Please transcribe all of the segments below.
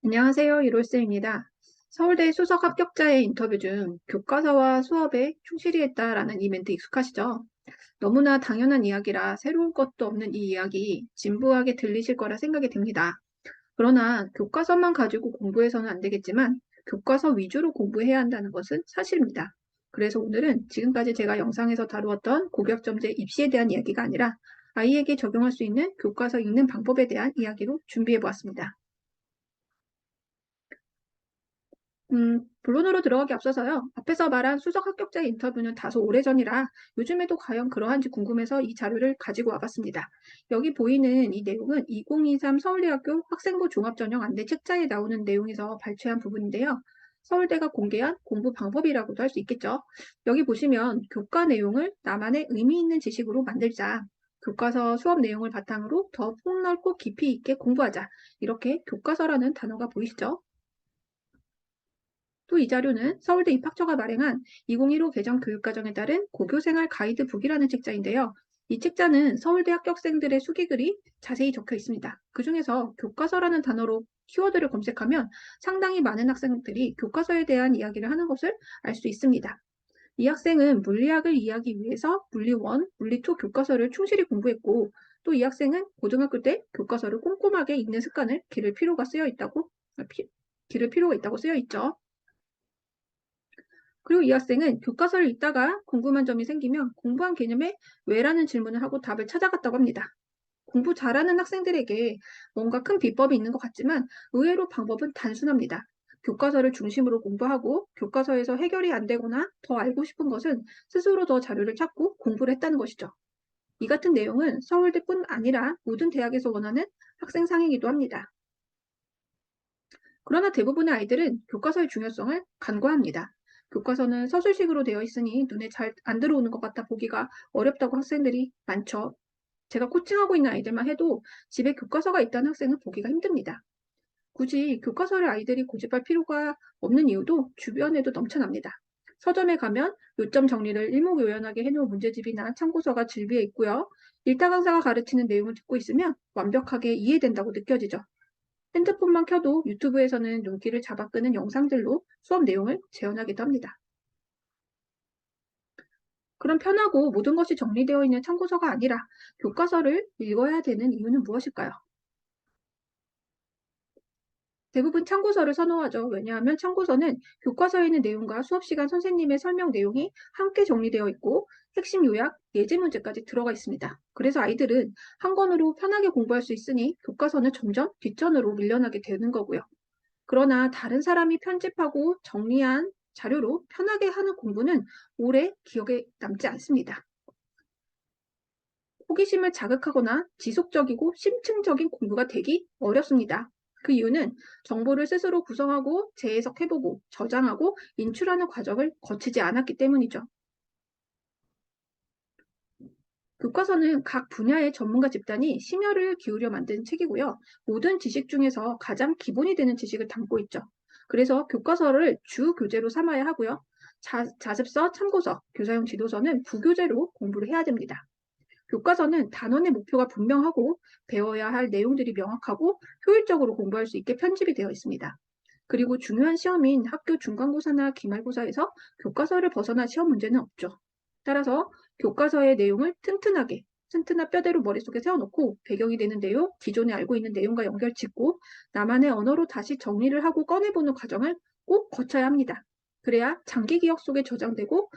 안녕하세요. 이롤쌤입니다. 서울대 수석 합격자의 인터뷰 중 교과서와 수업에 충실히 했다라는 이 멘트 익숙하시죠? 너무나 당연한 이야기라 새로운 것도 없는 이 이야기 진부하게 들리실 거라 생각이 됩니다. 그러나 교과서만 가지고 공부해서는 안 되겠지만 교과서 위주로 공부해야 한다는 것은 사실입니다. 그래서 오늘은 지금까지 제가 영상에서 다루었던 고교학점제 입시에 대한 이야기가 아니라 아이에게 적용할 수 있는 교과서 읽는 방법에 대한 이야기로 준비해 보았습니다. 본론으로 들어가기 앞서서요. 앞에서 말한 수석 합격자의 인터뷰는 다소 오래전이라 요즘에도 과연 그러한지 궁금해서 이 자료를 가지고 와봤습니다. 여기 보이는 이 내용은 2023 서울대학교 학생부 종합전형 안내 책자에 나오는 내용에서 발췌한 부분인데요. 서울대가 공개한 공부 방법이라고도 할 수 있겠죠. 여기 보시면 교과 내용을 나만의 의미 있는 지식으로 만들자. 교과서 수업 내용을 바탕으로 더 폭넓고 깊이 있게 공부하자. 이렇게 교과서라는 단어가 보이시죠? 또 이 자료는 서울대 입학처가 발행한 2015 개정 교육과정에 따른 고교생활 가이드북이라는 책자인데요. 이 책자는 서울대 합격생들의 수기글이 자세히 적혀 있습니다. 그중에서 교과서라는 단어로 키워드를 검색하면 상당히 많은 학생들이 교과서에 대한 이야기를 하는 것을 알 수 있습니다. 이 학생은 물리학을 이해하기 위해서 물리 1, 물리 2 교과서를 충실히 공부했고, 또 이 학생은 고등학교 때 교과서를 꼼꼼하게 읽는 습관을 기를 필요가 있다고 쓰여 있죠. 그리고 이 학생은 교과서를 읽다가 궁금한 점이 생기면 공부한 개념에 왜라는 질문을 하고 답을 찾아갔다고 합니다. 공부 잘하는 학생들에게 뭔가 큰 비법이 있는 것 같지만 의외로 방법은 단순합니다. 교과서를 중심으로 공부하고 교과서에서 해결이 안 되거나 더 알고 싶은 것은 스스로 더 자료를 찾고 공부를 했다는 것이죠. 이 같은 내용은 서울대뿐 아니라 모든 대학에서 원하는 학생 상이기도 합니다. 그러나 대부분의 아이들은 교과서의 중요성을 간과합니다. 교과서는 서술식으로 되어 있으니 눈에 잘 안 들어오는 것 같아 보기가 어렵다고 학생들이 많죠. 제가 코칭하고 있는 아이들만 해도 집에 교과서가 있다는 학생은 보기가 힘듭니다. 굳이 교과서를 아이들이 고집할 필요가 없는 이유도 주변에도 넘쳐납니다. 서점에 가면 요점 정리를 일목요연하게 해놓은 문제집이나 참고서가 즐비해 있고요. 일타 강사가 가르치는 내용을 듣고 있으면 완벽하게 이해된다고 느껴지죠. 핸드폰만 켜도 유튜브에서는 눈길을 잡아끄는 영상들로 수업 내용을 재현하기도 합니다. 그럼 편하고 모든 것이 정리되어 있는 참고서가 아니라 교과서를 읽어야 되는 이유는 무엇일까요? 대부분 참고서를 선호하죠. 왜냐하면 참고서는 교과서에 있는 내용과 수업 시간 선생님의 설명 내용이 함께 정리되어 있고 핵심 요약, 예제 문제까지 들어가 있습니다. 그래서 아이들은 한 권으로 편하게 공부할 수 있으니 교과서는 점점 뒷전으로 밀려나게 되는 거고요. 그러나 다른 사람이 편집하고 정리한 자료로 편하게 하는 공부는 오래 기억에 남지 않습니다. 호기심을 자극하거나 지속적이고 심층적인 공부가 되기 어렵습니다. 그 이유는 정보를 스스로 구성하고 재해석해보고 저장하고 인출하는 과정을 거치지 않았기 때문이죠. 교과서는 각 분야의 전문가 집단이 심혈을 기울여 만든 책이고요. 모든 지식 중에서 가장 기본이 되는 지식을 담고 있죠. 그래서 교과서를 주 교재로 삼아야 하고요. 자습서, 참고서, 교사용 지도서는 부교재로 공부를 해야 됩니다. 교과서는 단원의 목표가 분명하고 배워야 할 내용들이 명확하고 효율적으로 공부할 수 있게 편집이 되어 있습니다. 그리고 중요한 시험인 학교 중간고사나 기말고사에서 교과서를 벗어난 시험 문제는 없죠. 따라서 교과서의 내용을 튼튼한 뼈대로 머릿속에 세워놓고 배경이 되는 내용, 기존에 알고 있는 내용과 연결짓고 나만의 언어로 다시 정리를 하고 꺼내보는 과정을 꼭 거쳐야 합니다. 그래야 장기 기억 속에 저장되고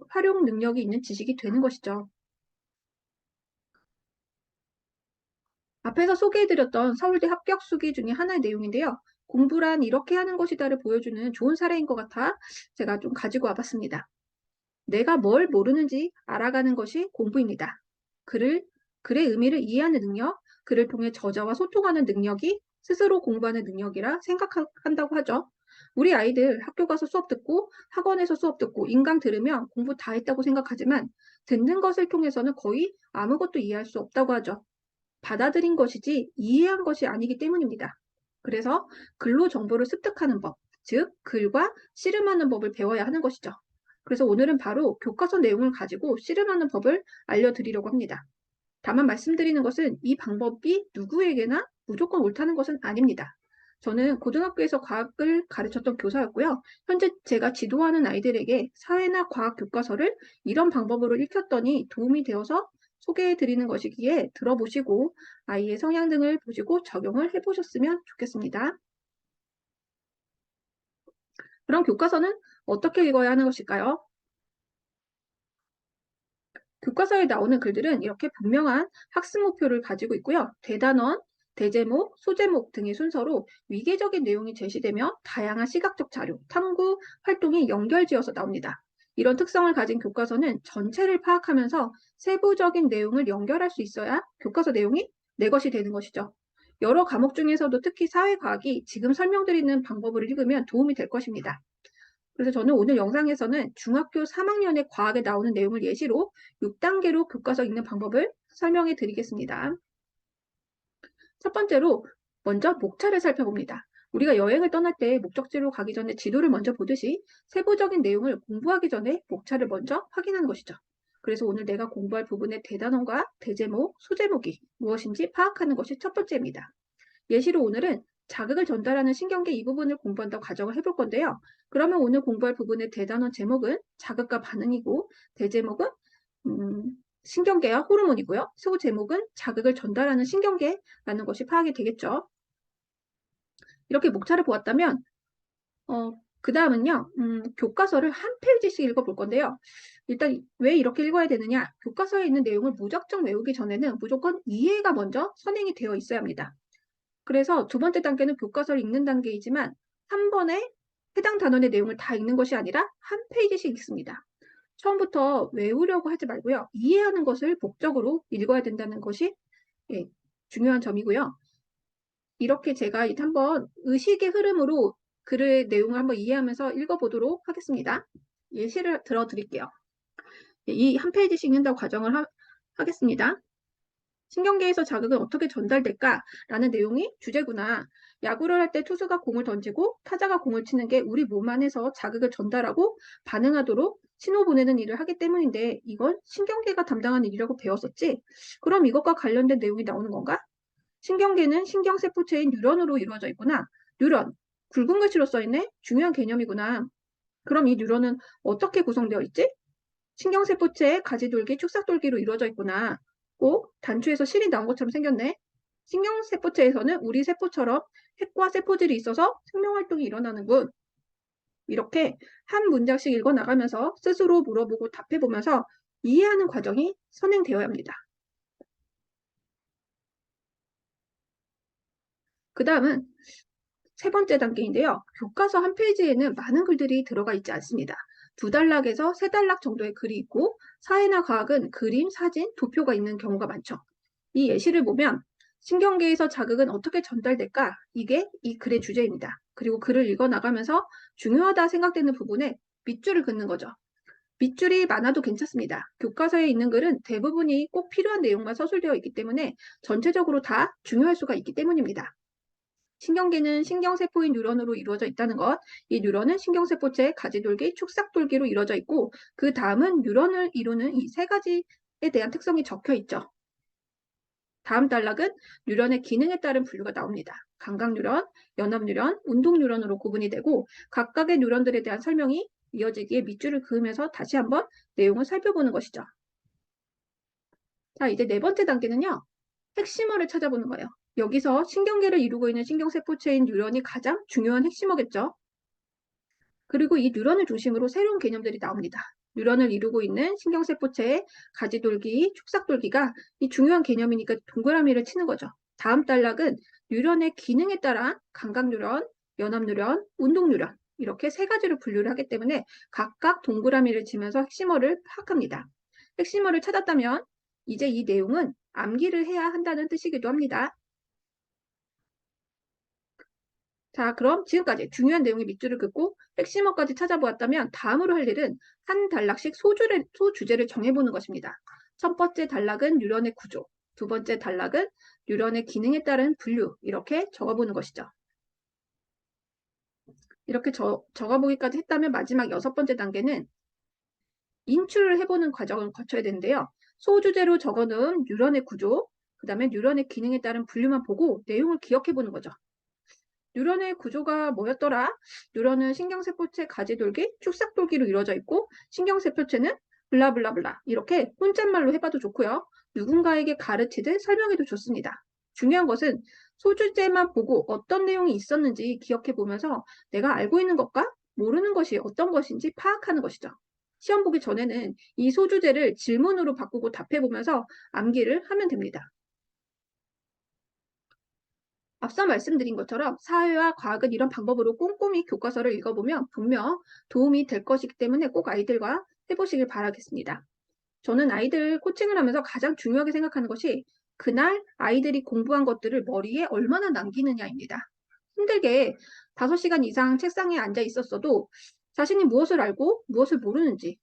활용 능력이 있는 지식이 되는 것이죠. 앞에서 소개해드렸던 서울대 합격 수기 중에 하나의 내용인데요. 공부란 이렇게 하는 것이다를 보여주는 좋은 사례인 것 같아 제가 좀 가지고 와봤습니다. 내가 뭘 모르는지 알아가는 것이 공부입니다. 글을, 글의 의미를 이해하는 능력, 글을 통해 저자와 소통하는 능력이 스스로 공부하는 능력이라 생각한다고 하죠. 우리 아이들 학교 가서 수업 듣고 학원에서 수업 듣고 인강 들으면 공부 다 했다고 생각하지만 듣는 것을 통해서는 거의 아무것도 이해할 수 없다고 하죠. 받아들인 것이지 이해한 것이 아니기 때문입니다. 그래서 글로 정보를 습득하는 법, 즉 글과 씨름하는 법을 배워야 하는 것이죠. 그래서 오늘은 바로 교과서 내용을 가지고 씨름하는 법을 알려드리려고 합니다. 다만 말씀드리는 것은 이 방법이 누구에게나 무조건 옳다는 것은 아닙니다. 저는 고등학교에서 과학을 가르쳤던 교사였고요. 현재 제가 지도하는 아이들에게 사회나 과학 교과서를 이런 방법으로 읽혔더니 도움이 되어서 소개해 드리는 것이기에 들어보시고 아이의 성향 등을 보시고 적용을 해보셨으면 좋겠습니다. 그럼 교과서는 어떻게 읽어야 하는 것일까요? 교과서에 나오는 글들은 이렇게 분명한 학습 목표를 가지고 있고요. 대단원, 대제목, 소제목 등의 순서로 위계적인 내용이 제시되며 다양한 시각적 자료, 탐구 활동이 연결지어서 나옵니다. 이런 특성을 가진 교과서는 전체를 파악하면서 세부적인 내용을 연결할 수 있어야 교과서 내용이 내 것이 되는 것이죠. 여러 과목 중에서도 특히 사회과학이 지금 설명드리는 방법을 읽으면 도움이 될 것입니다. 그래서 저는 오늘 영상에서는 중학교 3학년의 과학에 나오는 내용을 예시로 6단계로 교과서 읽는 방법을 설명해 드리겠습니다. 첫 번째로 먼저 목차를 살펴봅니다. 우리가 여행을 떠날 때 목적지로 가기 전에 지도를 먼저 보듯이 세부적인 내용을 공부하기 전에 목차를 먼저 확인하는 것이죠. 그래서 오늘 내가 공부할 부분의 대단원과 대제목, 소제목이 무엇인지 파악하는 것이 첫 번째입니다. 예시로 오늘은 자극을 전달하는 신경계 이 부분을 공부한다고 가정을 해볼 건데요. 그러면 오늘 공부할 부분의 대단원 제목은 자극과 반응이고 대제목은 신경계와 호르몬이고요. 소제목은 자극을 전달하는 신경계라는 것이 파악이 되겠죠. 이렇게 목차를 보았다면 그 다음은요. 교과서를 한 페이지씩 읽어볼 건데요. 일단 왜 이렇게 읽어야 되느냐. 교과서에 있는 내용을 무작정 외우기 전에는 무조건 이해가 먼저 선행이 되어 있어야 합니다. 그래서 두 번째 단계는 교과서를 읽는 단계이지만 한 번에 해당 단원의 내용을 다 읽는 것이 아니라 한 페이지씩 읽습니다. 처음부터 외우려고 하지 말고요. 이해하는 것을 목적으로 읽어야 된다는 것이 중요한 점이고요. 이렇게 제가 한번 의식의 흐름으로 글의 내용을 한번 이해하면서 읽어보도록 하겠습니다. 예시를 들어드릴게요. 이 한 페이지씩 읽는다고 가정을 하겠습니다. 신경계에서 자극은 어떻게 전달될까라는 내용이 주제구나. 야구를 할 때 투수가 공을 던지고 타자가 공을 치는 게 우리 몸 안에서 자극을 전달하고 반응하도록 신호 보내는 일을 하기 때문인데 이건 신경계가 담당하는 일이라고 배웠었지? 그럼 이것과 관련된 내용이 나오는 건가? 신경계는 신경세포체인 뉴런으로 이루어져 있구나. 뉴런, 굵은 글씨로 써있네? 중요한 개념이구나. 그럼 이 뉴런은 어떻게 구성되어 있지? 신경세포체의 가지돌기, 축삭돌기로 이루어져 있구나. 꼭 단추에서 실이 나온 것처럼 생겼네. 신경세포체에서는 우리 세포처럼 핵과 세포질이 있어서 생명활동이 일어나는군. 이렇게 한 문장씩 읽어나가면서 스스로 물어보고 답해보면서 이해하는 과정이 선행되어야 합니다. 그 다음은 세 번째 단계인데요. 교과서 한 페이지에는 많은 글들이 들어가 있지 않습니다. 2단락에서 3단락 정도의 글이 있고 사회나 과학은 그림, 사진, 도표가 있는 경우가 많죠. 이 예시를 보면 신경계에서 자극은 어떻게 전달될까? 이게 이 글의 주제입니다. 그리고 글을 읽어나가면서 중요하다 생각되는 부분에 밑줄을 긋는 거죠. 밑줄이 많아도 괜찮습니다. 교과서에 있는 글은 대부분이 꼭 필요한 내용만 서술되어 있기 때문에 전체적으로 다 중요할 수가 있기 때문입니다. 신경계는 신경세포인 뉴런으로 이루어져 있다는 것, 이 뉴런은 신경세포체의 가지돌기, 축삭돌기로 이루어져 있고 그 다음은 뉴런을 이루는 이 세 가지에 대한 특성이 적혀 있죠. 다음 단락은 뉴런의 기능에 따른 분류가 나옵니다. 감각뉴런, 연합뉴런, 운동뉴런으로 구분이 되고 각각의 뉴런들에 대한 설명이 이어지기에 밑줄을 그으면서 다시 한번 내용을 살펴보는 것이죠. 자, 이제 네 번째 단계는요. 핵심어를 찾아보는 거예요. 여기서 신경계를 이루고 있는 신경세포체인 뉴런이 가장 중요한 핵심어겠죠. 그리고 이 뉴런을 중심으로 새로운 개념들이 나옵니다. 뉴런을 이루고 있는 신경세포체의 가지돌기, 축삭돌기가 이 중요한 개념이니까 동그라미를 치는 거죠. 다음 단락은 뉴런의 기능에 따라 감각뉴런, 연합뉴런, 운동뉴런 이렇게 세 가지로 분류를 하기 때문에 각각 동그라미를 치면서 핵심어를 파악합니다. 핵심어를 찾았다면 이제 이 내용은 암기를 해야 한다는 뜻이기도 합니다. 자, 그럼 지금까지 중요한 내용의 밑줄을 긋고 핵심어까지 찾아보았다면 다음으로 할 일은 한 단락씩 소주제를 정해보는 것입니다. 첫 번째 단락은 뉴런의 구조, 두 번째 단락은 뉴런의 기능에 따른 분류 이렇게 적어보는 것이죠. 이렇게 적어보기까지 했다면 마지막 6번째 단계는 인출을 해보는 과정을 거쳐야 되는데요. 소주제로 적어놓은 뉴런의 구조, 그 다음에 뉴런의 기능에 따른 분류만 보고 내용을 기억해보는 거죠. 뉴런의 구조가 뭐였더라? 뉴런은 신경세포체 가지돌기, 축삭돌기로 이루어져 있고 신경세포체는 블라블라블라 이렇게 혼잣말로 해봐도 좋고요. 누군가에게 가르치듯 설명해도 좋습니다. 중요한 것은 소주제만 보고 어떤 내용이 있었는지 기억해 보면서 내가 알고 있는 것과 모르는 것이 어떤 것인지 파악하는 것이죠. 시험 보기 전에는 이 소주제를 질문으로 바꾸고 답해 보면서 암기를 하면 됩니다. 앞서 말씀드린 것처럼 사회와 과학은 이런 방법으로 꼼꼼히 교과서를 읽어보면 분명 도움이 될 것이기 때문에 꼭 아이들과 해보시길 바라겠습니다. 저는 아이들 코칭을 하면서 가장 중요하게 생각하는 것이 그날 아이들이 공부한 것들을 머리에 얼마나 남기느냐입니다. 힘들게 5시간 이상 책상에 앉아 있었어도 자신이 무엇을 알고 무엇을 모르는지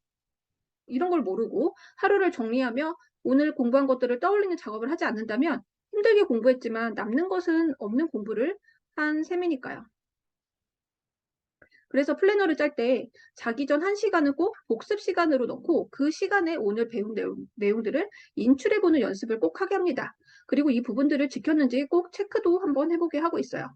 이런 걸 모르고 하루를 정리하며 오늘 공부한 것들을 떠올리는 작업을 하지 않는다면 힘들게 공부했지만 남는 것은 없는 공부를 한 셈이니까요. 그래서 플래너를 짤 때 자기 전 1시간은 꼭 복습 시간으로 넣고 그 시간에 오늘 배운 내용들을 인출해보는 연습을 꼭 하게 합니다. 그리고 이 부분들을 지켰는지 꼭 체크도 한번 해보게 하고 있어요.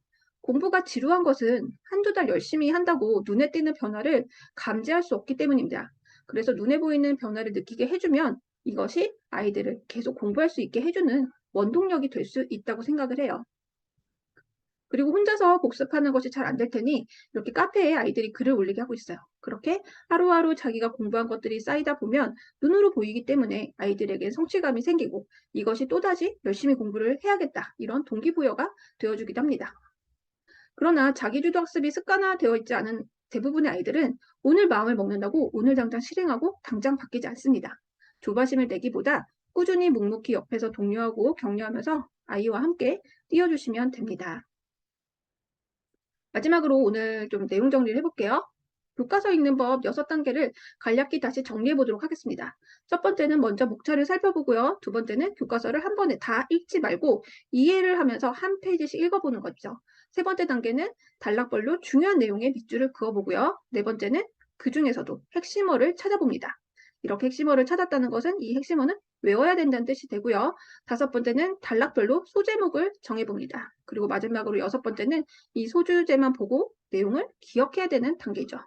공부가 지루한 것은 한두 달 열심히 한다고 눈에 띄는 변화를 감지할 수 없기 때문입니다. 그래서 눈에 보이는 변화를 느끼게 해주면 이것이 아이들을 계속 공부할 수 있게 해주는 원동력이 될 수 있다고 생각을 해요. 그리고 혼자서 복습하는 것이 잘 안 될 테니 이렇게 카페에 아이들이 글을 올리게 하고 있어요. 그렇게 하루하루 자기가 공부한 것들이 쌓이다 보면 눈으로 보이기 때문에 아이들에게 성취감이 생기고 이것이 또다시 열심히 공부를 해야겠다 이런 동기부여가 되어주기도 합니다. 그러나 자기주도 학습이 습관화되어 있지 않은 대부분의 아이들은 오늘 마음을 먹는다고 오늘 당장 실행하고 당장 바뀌지 않습니다. 조바심을 내기보다 꾸준히 묵묵히 옆에서 독려하고 격려하면서 아이와 함께 뛰어주시면 됩니다. 마지막으로 오늘 좀 내용 정리를 해볼게요. 교과서 읽는 법 6단계를 간략히 다시 정리해 보도록 하겠습니다. 첫 번째는 먼저 목차를 살펴보고요. 두 번째는 교과서를 한 번에 다 읽지 말고 이해를 하면서 한 페이지씩 읽어보는 거죠. 세 번째 단계는 단락별로 중요한 내용의 밑줄을 그어보고요. 네 번째는 그 중에서도 핵심어를 찾아봅니다. 이렇게 핵심어를 찾았다는 것은 이 핵심어는 외워야 된다는 뜻이 되고요. 다섯 번째는 단락별로 소제목을 정해봅니다. 그리고 마지막으로 여섯 번째는 이 소주제만 보고 내용을 기억해야 되는 단계죠.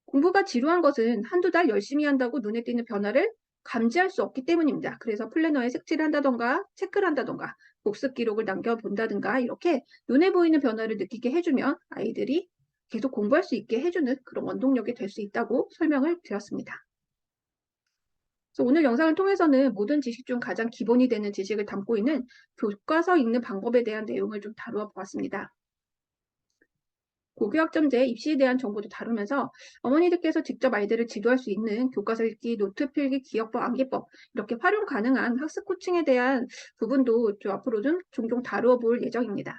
공부가 지루한 것은 한두 달 열심히 한다고 눈에 띄는 변화를 감지할 수 없기 때문입니다. 그래서 플래너에 색칠을 한다던가 체크를 한다던가 복습 기록을 남겨본다든가 이렇게 눈에 보이는 변화를 느끼게 해주면 아이들이 계속 공부할 수 있게 해주는 그런 원동력이 될 수 있다고 설명을 드렸습니다. 그래서 오늘 영상을 통해서는 모든 지식 중 가장 기본이 되는 지식을 담고 있는 교과서 읽는 방법에 대한 내용을 좀 다루어 보았습니다. 고교학점제 입시에 대한 정보도 다루면서 어머니들께서 직접 아이들을 지도할 수 있는 교과서 읽기, 노트 필기, 기억법, 암기법 이렇게 활용 가능한 학습 코칭에 대한 부분도 좀 앞으로 좀 종종 다루어 볼 예정입니다.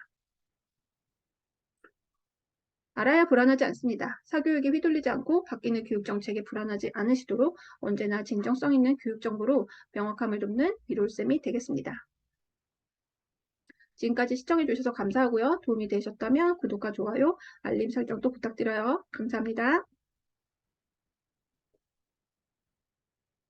알아야 불안하지 않습니다. 사교육에 휘둘리지 않고 바뀌는 교육 정책에 불안하지 않으시도록 언제나 진정성 있는 교육 정보로 명확함을 돕는 비롤쌤이 되겠습니다. 지금까지 시청해주셔서 감사하고요. 도움이 되셨다면 구독과 좋아요, 알림 설정도 부탁드려요. 감사합니다.